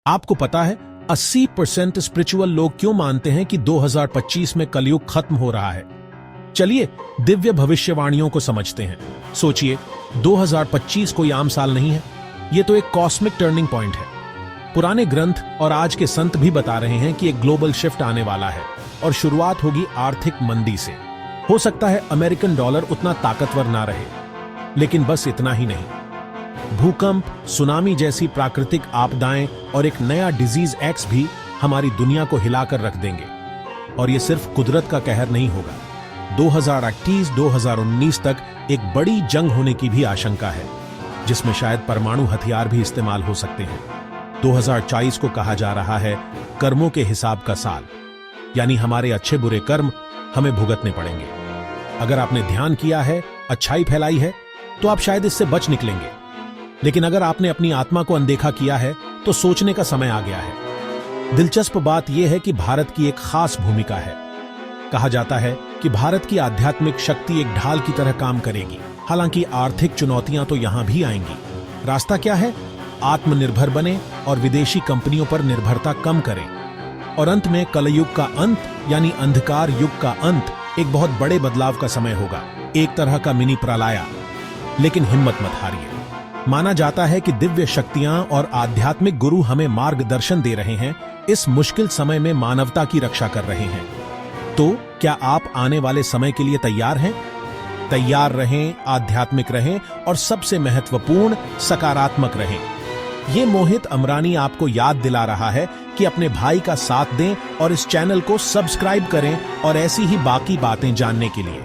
आपको पता है 80% स्पिरिचुअल लोग क्यों मानते हैं कि 2025 में कलयुग खत्म हो रहा है? चलिए दिव्य भविष्यवाणियों को समझते हैं। सोचिए, 2025 कोई आम साल नहीं है, ये तो एक कॉस्मिक टर्निंग पॉइंट है। पुराने ग्रंथ और आज के संत भी बता रहे हैं कि एक ग्लोबल शिफ्ट आने वाला है और शुरुआत होगी आर्थिक मंदी से। हो सकता है अमेरिकन डॉलर उतना ताकतवर ना रहे, लेकिन बस इतना ही नहीं, भूकंप, सुनामी जैसी प्राकृतिक आपदाएं और एक नया डिजीज एक्स भी हमारी दुनिया को हिलाकर रख देंगे। और ये सिर्फ कुदरत का कहर नहीं होगा, 2028-2019 तक एक बड़ी जंग होने की भी आशंका है, जिसमें शायद परमाणु हथियार भी इस्तेमाल हो सकते हैं। 2024 को कहा जा रहा है कर्मों के हिसाब का साल, यानी हमारे अच्छे बुरे कर्म हमें भुगतने पड़ेंगे। अगर आपने ध्यान किया है, अच्छाई फैलाई है, तो आप शायद इससे बच निकलेंगे। लेकिन अगर आपने अपनी आत्मा को अनदेखा किया है, तो सोचने का समय आ गया है। दिलचस्प बात यह है कि भारत की एक खास भूमिका है। कहा जाता है कि भारत की आध्यात्मिक शक्ति एक ढाल की तरह काम करेगी। हालांकि आर्थिक चुनौतियां तो यहां भी आएंगी। रास्ता क्या है? आत्मनिर्भर बने और विदेशी कंपनियों पर निर्भरता कम करें। और अंत में कलयुग का अंत, यानी अंधकार युग का अंत, एक बहुत बड़े बदलाव का समय होगा, एक तरह का मिनी प्रलय। लेकिन हिम्मत मत हारिए। माना जाता है कि दिव्य शक्तियां और आध्यात्मिक गुरु हमें मार्गदर्शन दे रहे हैं, इस मुश्किल समय में मानवता की रक्षा कर रहे हैं। तो क्या आप आने वाले समय के लिए तैयार हैं? तैयार रहें, आध्यात्मिक रहें और सबसे महत्वपूर्ण, सकारात्मक रहें। ये मोहित अमरानी आपको याद दिला रहा है कि अपने भाई का साथ दें और इस चैनल को सब्सक्राइब करें और ऐसी ही बाकी बातें जानने के लिए।